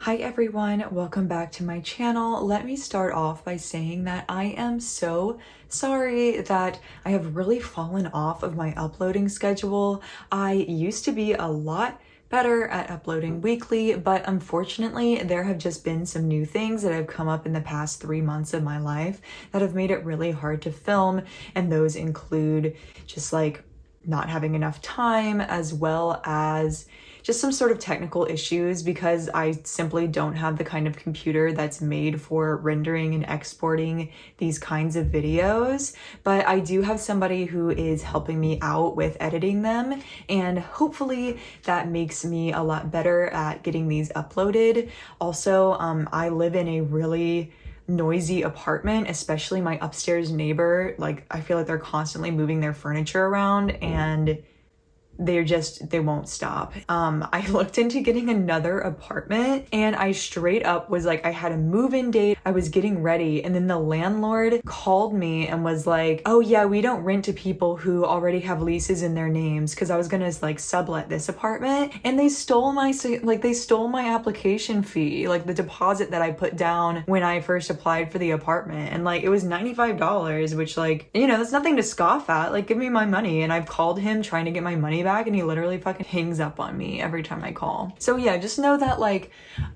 Hi everyone, welcome back to my channel. Let me start off by saying that I am so sorry that I have really fallen off of my uploading schedule. I used to be a lot better at uploading weekly, but unfortunately there have just been some new things that have come up in the past 3 months of my life that have made it really hard to film, and those include just like not having enough time, as well as just some sort of technical issues because I simply don't have the kind of computer that's made for rendering and exporting these kinds of videos. But I do have somebody who is helping me out with editing them, and hopefully that makes me a lot better at getting these uploaded. Also, I live in a really noisy apartment, especially my upstairs neighbor. Like, I feel like they're constantly moving their furniture around and they won't stop. I looked into getting another apartment and I straight up was like, I had a move-in date, I was getting ready, and then the landlord called me and was like, oh yeah, we don't rent to people who already have leases in their names, because I was gonna like sublet this apartment, and they stole my application fee, like the deposit that I put down when I first applied for the apartment, and like it was $95, which, like, you know, that's nothing to scoff at. Like, give me my money. And I've called him trying to get my money back, and he literally fucking hangs up on me every time I call. So yeah, just know that like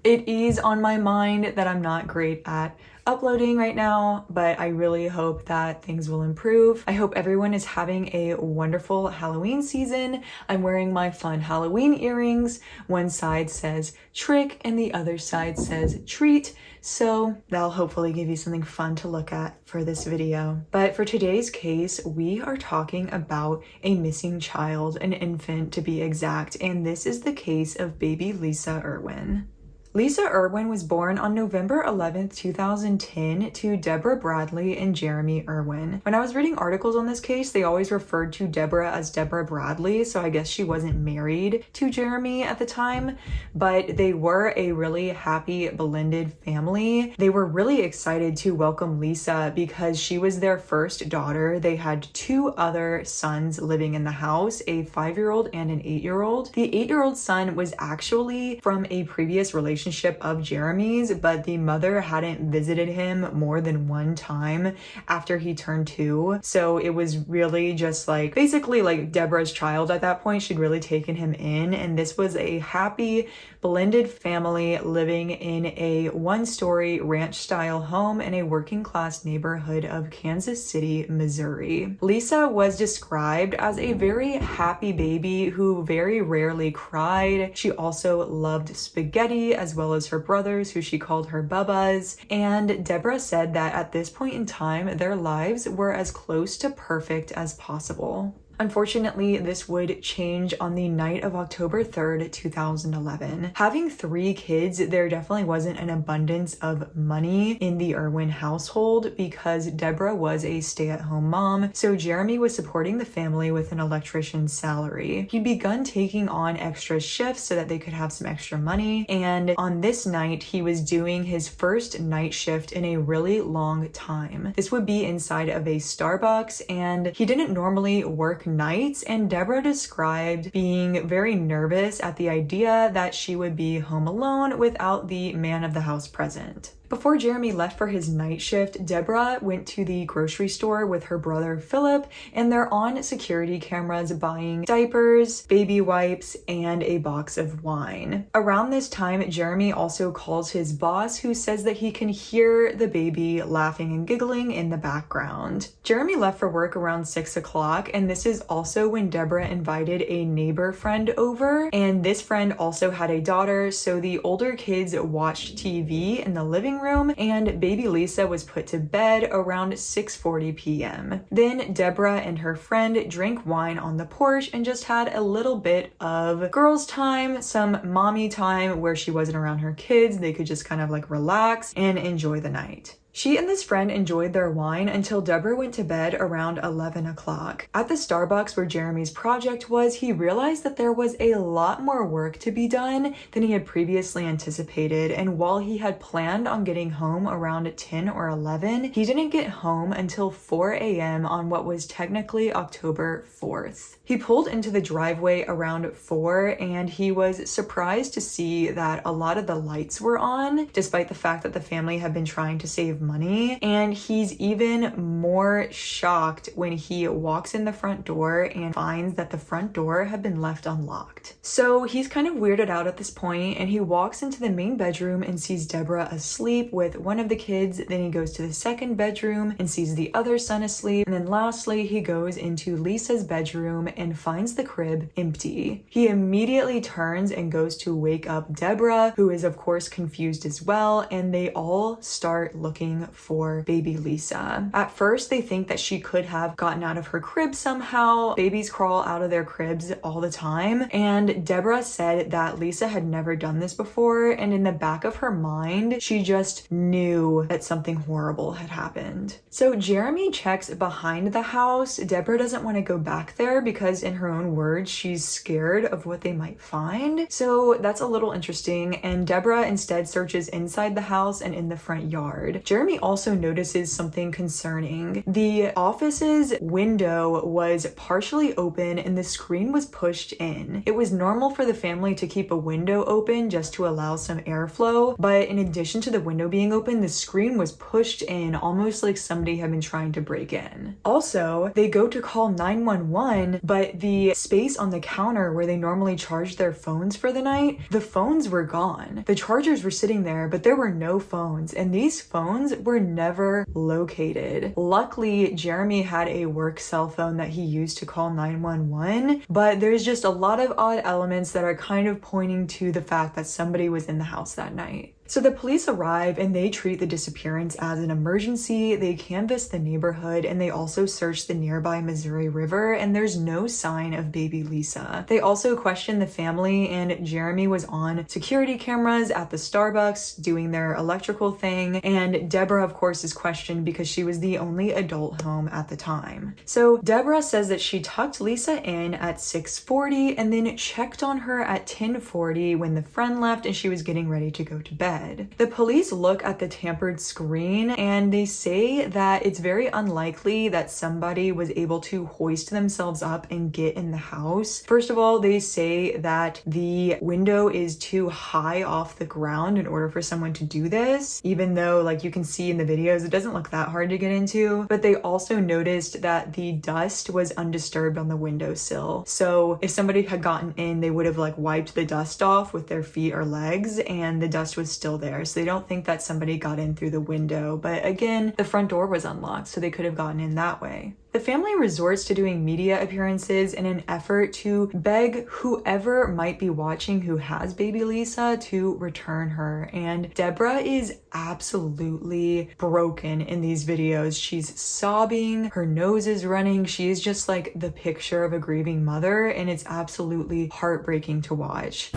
it is on my mind that I'm not great at uploading right now, but I really hope that things will improve. I hope everyone is having a wonderful Halloween season. I'm wearing my fun Halloween earrings. One side says trick and the other side says treat. So that'll hopefully give you something fun to look at for this video. But for today's case, we are talking about a missing child, an infant to be exact, and this is the case of baby Lisa Irwin. Lisa Irwin was born on November 11th, 2010 to Deborah Bradley and Jeremy Irwin. When I was reading articles on this case, they always referred to Deborah as Deborah Bradley, so I guess she wasn't married to Jeremy at the time, but they were a really happy blended family. They were really excited to welcome Lisa because she was their first daughter. They had 2 other sons living in the house, a 5-year-old and an 8-year-old. The 8-year-old son was actually from a previous relationship of Jeremy's, but the mother hadn't visited him more than 1 time after he turned 2. So it was really just like basically like Deborah's child at that point. She'd really taken him in, and this was a happy blended family living in a 1-story ranch style home in a working class neighborhood of Kansas City, Missouri. Lisa was described as a very happy baby who very rarely cried. She also loved spaghetti, as well as her brothers, who she called her Bubbas. And Deborah said that at this point in time, their lives were as close to perfect as possible. Unfortunately, this would change on the night of October 3rd, 2011. Having 3 kids, there definitely wasn't an abundance of money in the Irwin household because Deborah was a stay-at-home mom, so Jeremy was supporting the family with an electrician's salary. He'd begun taking on extra shifts so that they could have some extra money, and on this night, he was doing his first night shift in a really long time. This would be inside of a Starbucks, and he didn't normally work nights, and Deborah described being very nervous at the idea that she would be home alone without the man of the house present. Before Jeremy left for his night shift, Deborah went to the grocery store with her brother Philip, and they're on security cameras buying diapers, baby wipes, and a box of wine. Around this time, Jeremy also calls his boss, who says that he can hear the baby laughing and giggling in the background. Jeremy left for work around 6 o'clock, and this is also when Deborah invited a neighbor friend over, and this friend also had a daughter, so the older kids watched TV in the living room, and baby Lisa was put to bed around 6:40 p.m. Then Deborah and her friend drank wine on the porch and just had a little bit of girls time, some mommy time where she wasn't around her kids. They could just kind of like relax and enjoy the night. She and this friend enjoyed their wine until Deborah went to bed around 11 o'clock. At the Starbucks where Jeremy's project was, he realized that there was a lot more work to be done than he had previously anticipated, and while he had planned on getting home around 10 or 11, he didn't get home until 4 a.m. on what was technically October 4th. He pulled into the driveway around 4 and he was surprised to see that a lot of the lights were on, despite the fact that the family had been trying to save money. And he's even more shocked when he walks in the front door and finds that the front door had been left unlocked. So he's kind of weirded out at this point, and he walks into the main bedroom and sees Deborah asleep with one of the kids. Then he goes to the second bedroom and sees the other son asleep. And then lastly, he goes into Lisa's bedroom and finds the crib empty. He immediately turns and goes to wake up Deborah, who is of course confused as well, and they all start looking for baby Lisa. At first, they think that she could have gotten out of her crib somehow. Babies crawl out of their cribs all the time, and Deborah said that Lisa had never done this before, and in the back of her mind, she just knew that something horrible had happened. So Jeremy checks behind the house. Deborah doesn't want to go back there because, in her own words, she's scared of what they might find. So that's a little interesting, and Deborah instead searches inside the house and in the front yard. Jeremy also notices something concerning. The office's window was partially open and the screen was pushed in. It was normal for the family to keep a window open just to allow some airflow, but in addition to the window being open, the screen was pushed in almost like somebody had been trying to break in. Also, they go to call 911, but the space on the counter where they normally charge their phones for the night, the phones were gone. The chargers were sitting there, but there were no phones, and these phones were never located. Luckily, Jeremy had a work cell phone that he used to call 911, but there's just a lot of odd elements that are kind of pointing to the fact that somebody was in the house that night. So the police arrive and they treat the disappearance as an emergency. They canvass the neighborhood and they also search the nearby Missouri River, and there's no sign of baby Lisa. They also question the family, and Jeremy was on security cameras at the Starbucks doing their electrical thing, and Deborah of course is questioned because she was the only adult home at the time. So Deborah says that she tucked Lisa in at 6:40 and then checked on her at 10:40 when the friend left and she was getting ready to go to bed. The police look at the tampered screen and they say that it's very unlikely that somebody was able to hoist themselves up and get in the house. First of all, they say that the window is too high off the ground in order for someone to do this, even though, like you can see in the videos, it doesn't look that hard to get into. But they also noticed that the dust was undisturbed on the windowsill. So if somebody had gotten in, they would have like wiped the dust off with their feet or legs, and the dust was still there. So they don't think that somebody got in through the window. But again, the front door was unlocked, so they could have gotten in that way. The family resorts to doing media appearances in an effort to beg whoever might be watching who has baby Lisa to return her. And Deborah is absolutely broken in these videos. She's sobbing, her nose is running. She is just like the picture of a grieving mother, and it's absolutely heartbreaking to watch.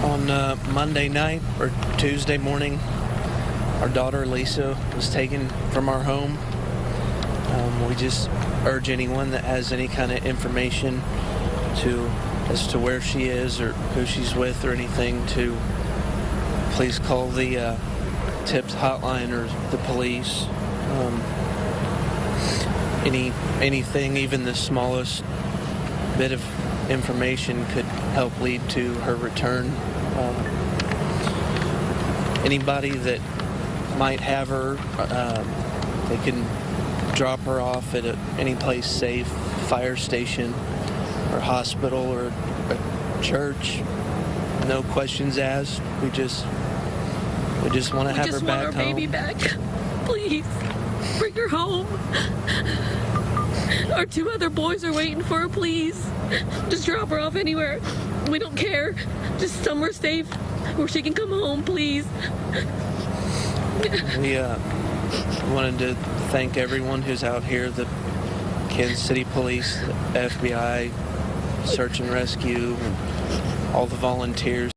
On Monday night or Tuesday morning, our daughter Lisa was taken from our home. We just urge anyone that has any kind of information as to where she is or who she's with or anything to please call the tips hotline or the police. Anything, even the smallest bit of information could help lead to her return. Anybody that might have her, they can drop her off at any place safe, fire station or hospital or a church. No questions asked. We just want to have her back home. We just want our baby back. Please, bring her home. Our 2 other boys are waiting for her, please. Just drop her off anywhere. We don't care. Just somewhere safe where she can come home, please. We wanted to thank everyone who's out here, the Kansas City Police, the FBI, search and rescue and all the volunteers.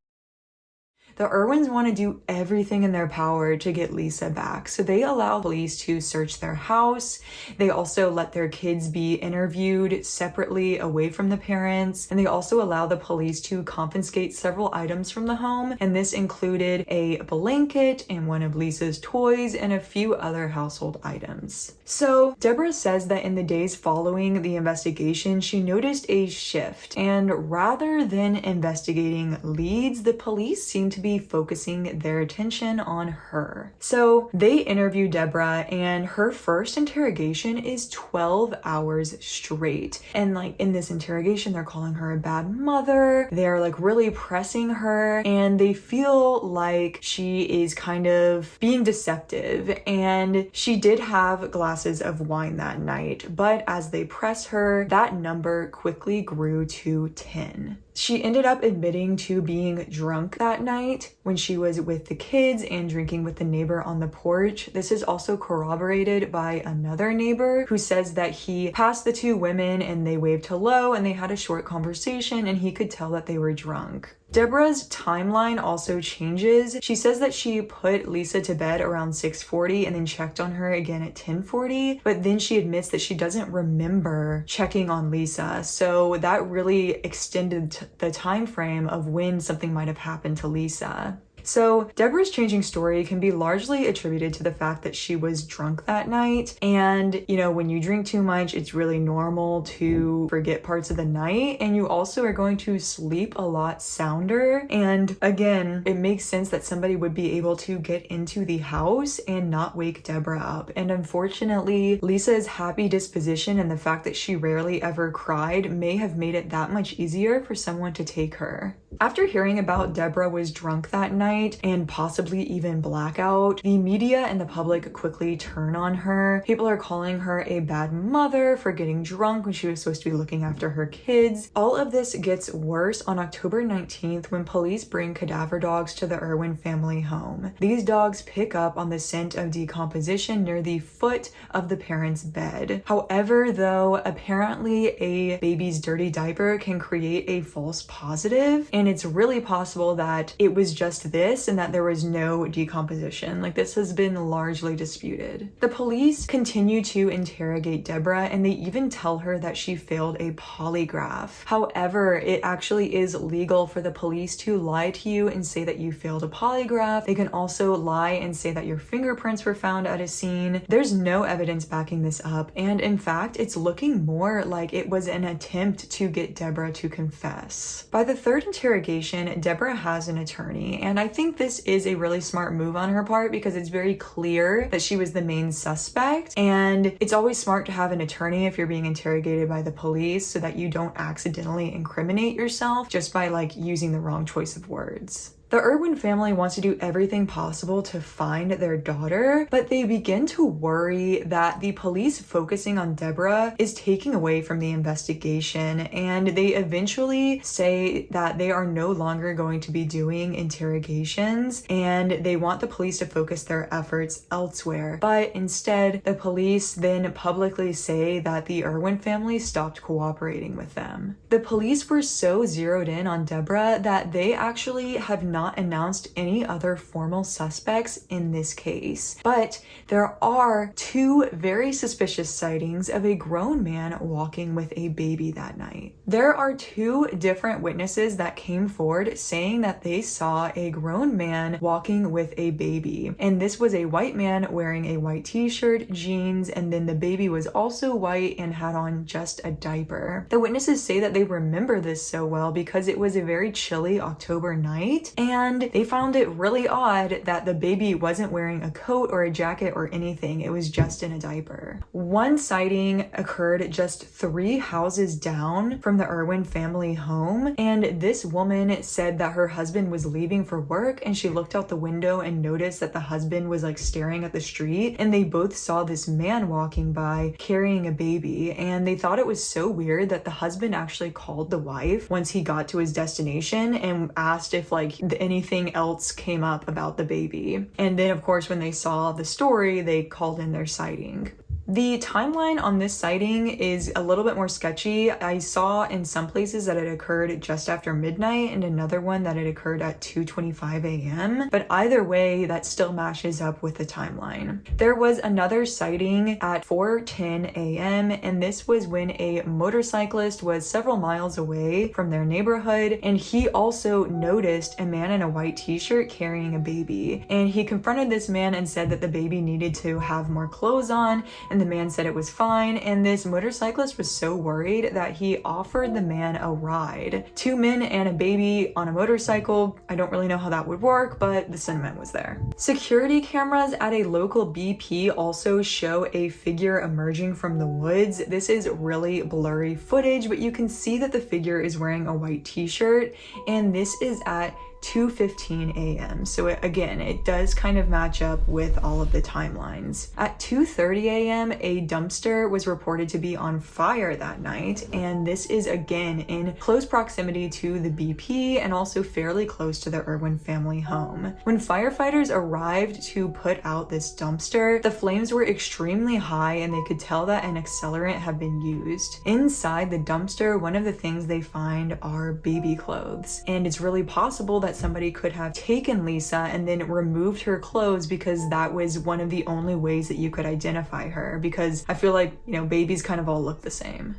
The Irwins want to do everything in their power to get Lisa back, so they allow police to search their house. They also let their kids be interviewed separately away from the parents, and they also allow the police to confiscate several items from the home, and this included a blanket and one of Lisa's toys and a few other household items. So Deborah says that in the days following the investigation, she noticed a shift, and rather than investigating leads, the police seemed to be focusing their attention on her. So they interview Deborah, and her first interrogation is 12 hours straight. And like in this interrogation, they're calling her a bad mother. They're like really pressing her, and they feel like she is kind of being deceptive. And she did have glasses of wine that night, but as they press her, that number quickly grew to 10. She ended up admitting to being drunk that night when she was with the kids and drinking with the neighbor on the porch. This is also corroborated by another neighbor who says that he passed the two women and they waved hello and they had a short conversation and he could tell that they were drunk. Deborah's timeline also changes. She says that she put Lisa to bed around 6:40 and then checked on her again at 10:40, but then she admits that she doesn't remember checking on Lisa. So that really extended the time frame of when something might have happened to Lisa. So Deborah's changing story can be largely attributed to the fact that she was drunk that night. And, you know, when you drink too much, it's really normal to forget parts of the night. And you also are going to sleep a lot sounder. And again, it makes sense that somebody would be able to get into the house and not wake Deborah up. And unfortunately, Lisa's happy disposition and the fact that she rarely ever cried may have made it that much easier for someone to take her. After hearing about Deborah was drunk that night, and possibly even blackout, the media and the public quickly turn on her. People are calling her a bad mother for getting drunk when she was supposed to be looking after her kids. All of this gets worse on October 19th when police bring cadaver dogs to the Irwin family home. These dogs pick up on the scent of decomposition near the foot of the parents' bed. However, though, apparently a baby's dirty diaper can create a false positive, and it's really possible that it was just this and that there was no decomposition. Like, this has been largely disputed. The police continue to interrogate Deborah, and they even tell her that she failed a polygraph. However, it actually is legal for the police to lie to you and say that you failed a polygraph. They can also lie and say that your fingerprints were found at a scene. There's no evidence backing this up, and in fact, it's looking more like it was an attempt to get Deborah to confess. By the third interrogation, Deborah has an attorney, and I think this is a really smart move on her part because it's very clear that she was the main suspect, and it's always smart to have an attorney if you're being interrogated by the police so that you don't accidentally incriminate yourself just by like using the wrong choice of words. The Irwin family wants to do everything possible to find their daughter, but they begin to worry that the police focusing on Deborah is taking away from the investigation, and they eventually say that they are no longer going to be doing interrogations and they want the police to focus their efforts elsewhere. But instead, the police then publicly say that the Irwin family stopped cooperating with them. The police were so zeroed in on Deborah that they actually have not announced any other formal suspects in this case. But there are two very suspicious sightings of a grown man walking with a baby that night. There are two different witnesses that came forward saying that they saw a grown man walking with a baby. And this was a white man wearing a white t-shirt, jeans, and then the baby was also white and had on just a diaper. The witnesses say that they remember this so well because it was a very chilly October night, and they found it really odd that the baby wasn't wearing a coat or a jacket or anything. It was just in a diaper. One sighting occurred just 3 houses down from the Irwin family home, and this woman said that her husband was leaving for work and she looked out the window and noticed that the husband was like staring at the street, and they both saw this man walking by carrying a baby, and they thought it was so weird that the husband actually called the wife once he got to his destination and asked if like anything else came up about the baby. And then of course when they saw the story, they called in their sighting. The timeline on this sighting is a little bit more sketchy. I saw in some places that it occurred just after midnight and another one that it occurred at 2:25 a.m. But either way, that still matches up with the timeline. There was another sighting at 4:10 a.m. and this was when a motorcyclist was several miles away from their neighborhood, and he also noticed a man in a white t-shirt carrying a baby. And he confronted this man and said that the baby needed to have more clothes on, and the man said it was fine, and this motorcyclist was so worried that he offered the man a ride. 2 men and a baby on a motorcycle. I don't really know how that would work, but the sentiment was there. Security cameras at a local BP also show a figure emerging from the woods. This is really blurry footage, but you can see that the figure is wearing a white t-shirt, and this is at 2:15 a.m. So again, it does kind of match up with all of the timelines. At 2:30 a.m., a dumpster was reported to be on fire that night, and this is again in close proximity to the BP and also fairly close to the Irwin family home. When firefighters arrived to put out this dumpster, the flames were extremely high and they could tell that an accelerant had been used. Inside the dumpster, one of the things they find are baby clothes, and it's really possible that somebody could have taken Lisa and then removed her clothes because that was one of the only ways that you could identify her, because I feel like, babies kind of all look the same.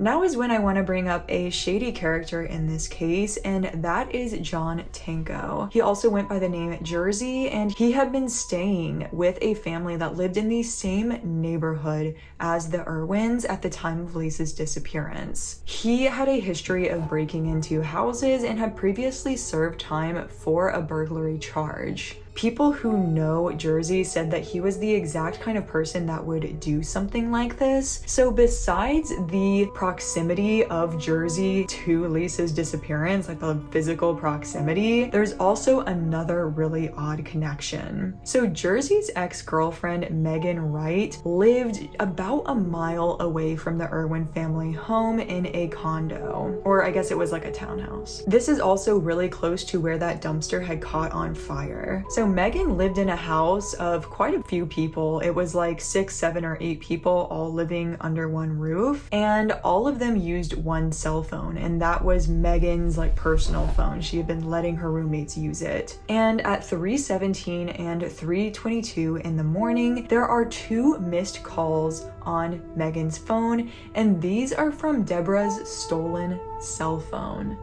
Now is when I want to bring up a shady character in this case, and that is John Tanko. He also went by the name Jersey, and he had been staying with a family that lived in the same neighborhood as the Irwins at the time of Lisa's disappearance. He had a history of breaking into houses and had previously served time for a burglary charge. People who know Jersey said that he was the exact kind of person that would do something like this. So besides the proximity of Jersey to Lisa's disappearance, like the physical proximity, there's also another really odd connection. So Jersey's ex-girlfriend, Megan Wright, lived about a mile away from the Irwin family home in a condo, or I guess it was like a townhouse. This is also really close to where that dumpster had caught on fire. So Megan lived in a house of quite a few people. It was like 6, 7, or 8 people all living under one roof, and all of them used one cell phone, and that was Megan's personal phone. She had been letting her roommates use it. And at 3:17 and 3:22 in the morning, there are 2 missed calls on Megan's phone, and these are from Deborah's stolen cell phone.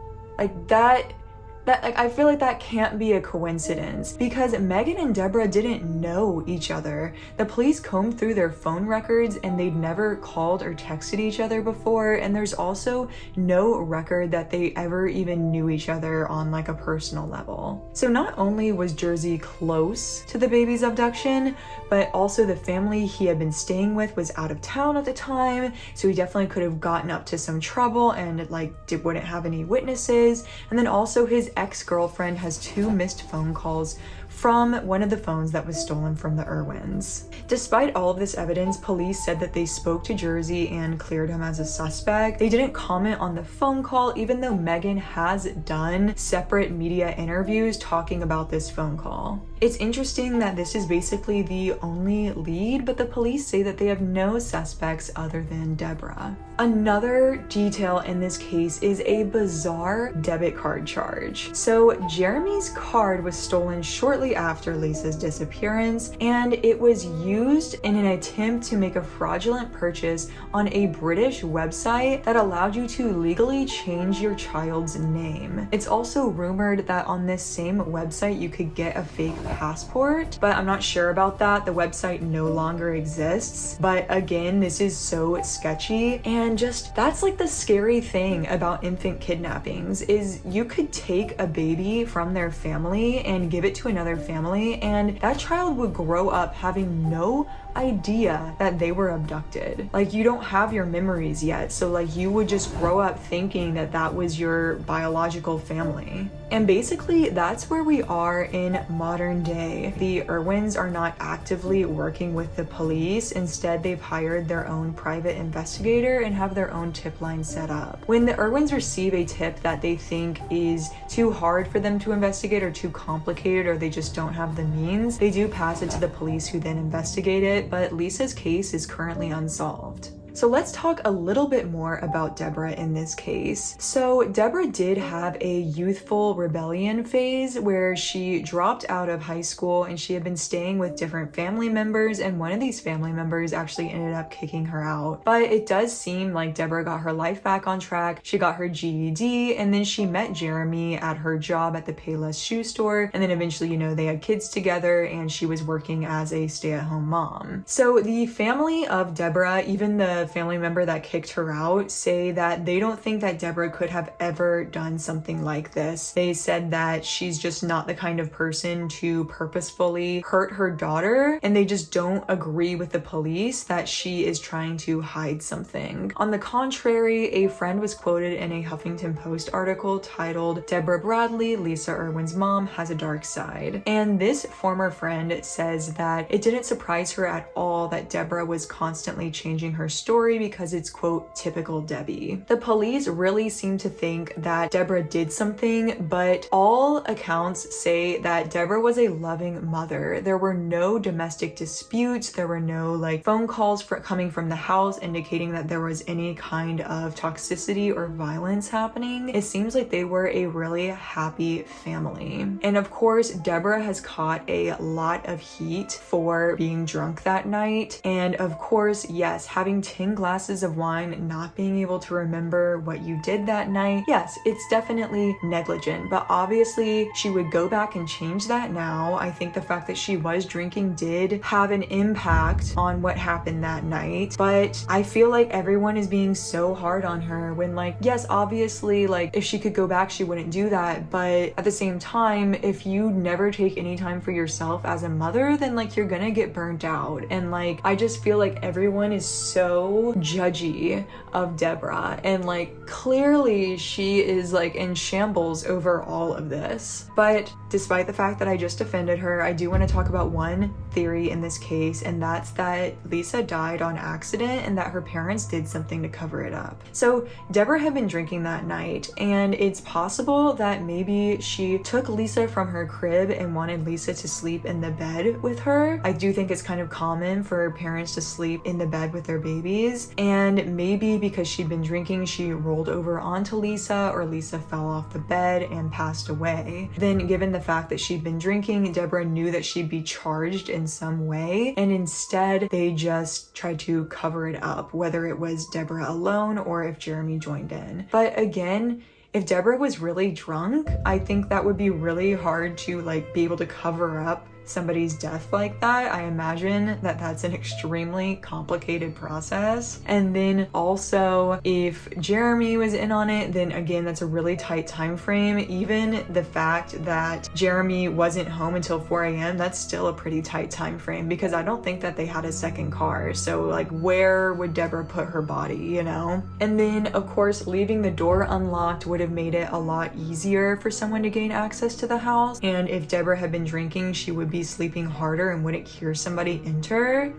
I feel like that can't be a coincidence, because Megan and Deborah didn't know each other. The police combed through their phone records and they'd never called or texted each other before, and there's also no record that they ever even knew each other on a personal level. So not only was Jersey close to the baby's abduction, but also the family he had been staying with was out of town at the time, so he definitely could have gotten up to some trouble and wouldn't have any witnesses. And then also his ex-girlfriend has 2 missed phone calls from one of the phones that was stolen from the Irwins. Despite all of this evidence, police said that they spoke to Jersey and cleared him as a suspect. They didn't comment on the phone call, even though Megan has done separate media interviews talking about this phone call. It's interesting that this is basically the only lead, but the police say that they have no suspects other than Deborah. Another detail in this case is a bizarre debit card charge. So Jeremy's card was stolen shortly after Lisa's disappearance, and it was used in an attempt to make a fraudulent purchase on a British website that allowed you to legally change your child's name. It's also rumored that on this same website you could get a fake passport, but I'm not sure about that. The website no longer exists. But again, this is so sketchy, and just that's the scary thing about infant kidnappings is you could take a baby from their family and give it to another family, and that child would grow up having no idea that they were abducted. You don't have your memories yet, so you would just grow up thinking that that was your biological family. And basically that's where we are in modern day. The Irwins are not actively working with the police. Instead, they've hired their own private investigator and have their own tip line set up. When the Irwins receive a tip that they think is too hard for them to investigate or too complicated, or they just just don't have the means, they do pass it to the police who then investigate it, but Lisa's case is currently unsolved. So let's talk a little bit more about Deborah in this case. So Deborah did have a youthful rebellion phase where she dropped out of high school and she had been staying with different family members, and one of these family members actually ended up kicking her out. But it does seem like Deborah got her life back on track. She got her GED, and then she met Jeremy at her job at the Payless shoe store, and then eventually, they had kids together and she was working as a stay-at-home mom. So the family of Deborah, even the family member that kicked her out, say that they don't think that Deborah could have ever done something like this. They said that she's just not the kind of person to purposefully hurt her daughter, and they just don't agree with the police that she is trying to hide something. On the contrary, a friend was quoted in a Huffington Post article titled "Deborah Bradley, Lisa Irwin's mom, has a dark side." And this former friend says that it didn't surprise her at all that Deborah was constantly changing her story because it's, quote, typical Debbie. The police really seem to think that Deborah did something, but all accounts say that Deborah was a loving mother. There were no domestic disputes. There were no phone calls coming from the house indicating that there was any kind of toxicity or violence happening. It seems like they were a really happy family. And of course, Deborah has caught a lot of heat for being drunk that night. And of course, yes, having 10 glasses of wine, not being able to remember what you did that night, yes, it's definitely negligent, but obviously she would go back and change that now. I think the fact that she was drinking did have an impact on what happened that night, but I feel like everyone is being so hard on her when yes, obviously if she could go back, she wouldn't do that, but at the same time, if you never take any time for yourself as a mother, then you're gonna get burnt out. And I just feel like everyone is so judgy of Deborah, and clearly she is in shambles over all of this. But despite the fact that I just defended her, I do want to talk about one theory in this case, and that's that Lisa died on accident and that her parents did something to cover it up. So Deborah had been drinking that night, and it's possible that maybe she took Lisa from her crib and wanted Lisa to sleep in the bed with her. I do think it's kind of common for parents to sleep in the bed with their babies, and maybe because she'd been drinking, she rolled over onto Lisa, or Lisa fell off the bed and passed away. Then, given the fact that she'd been drinking, Deborah knew that she'd be charged in some way, and instead they just tried to cover it up, whether it was Deborah alone or if Jeremy joined in. But again, if Deborah was really drunk, I think that would be really hard to be able to cover up somebody's death like that. I imagine that that's an extremely complicated process. And then also, if Jeremy was in on it, then again, that's a really tight time frame. Even the fact that Jeremy wasn't home until 4 a.m., that's still a pretty tight time frame, because I don't think that they had a second car. So where would Deborah put her body, And then of course, leaving the door unlocked would have made it a lot easier for someone to gain access to the house. And if Deborah had been drinking, she would be sleeping harder and wouldn't hear somebody enter.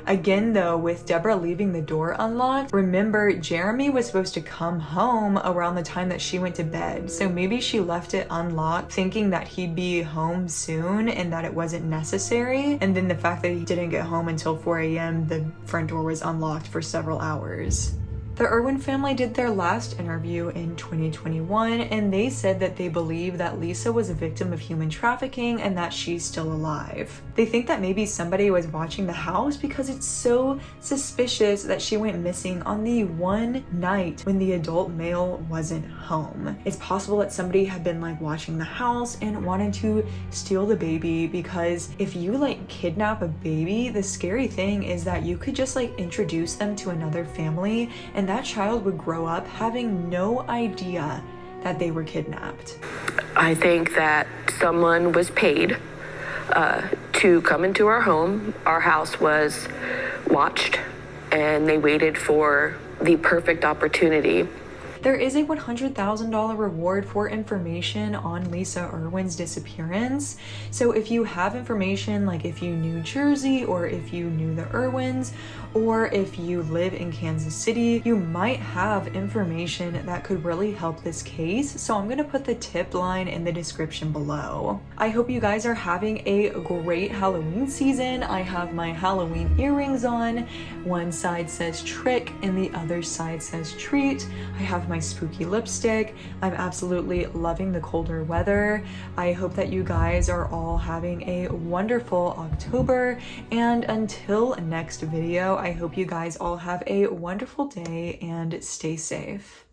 Again though, with Deborah leaving the door unlocked, remember Jeremy was supposed to come home around the time that she went to bed. So maybe she left it unlocked thinking that he'd be home soon and that it wasn't necessary. And then the fact that he didn't get home until 4 a.m., the front door was unlocked for several hours. The Irwin family did their last interview in 2021, and they said that they believe that Lisa was a victim of human trafficking and that she's still alive. They think that maybe somebody was watching the house because it's so suspicious that she went missing on the one night when the adult male wasn't home. It's possible that somebody had been watching the house and wanted to steal the baby, because if you kidnap a baby, the scary thing is that you could just introduce them to another family, and that child would grow up having no idea that they were kidnapped. I think that someone was paid to come into our home. Our house was watched, and they waited for the perfect opportunity there is a $100,000 reward for information on Lisa Irwin's disappearance. So if you have information, like if you knew Jersey, or if you knew the Irwins, or if you live in Kansas City, you might have information that could really help this case. So I'm gonna put the tip line in the description below. I hope you guys are having a great Halloween season. I have my Halloween earrings on. One side says trick and the other side says treat. I have my spooky lipstick. I'm absolutely loving the colder weather. I hope that you guys are all having a wonderful October, and until next video, I hope you guys all have a wonderful day and stay safe.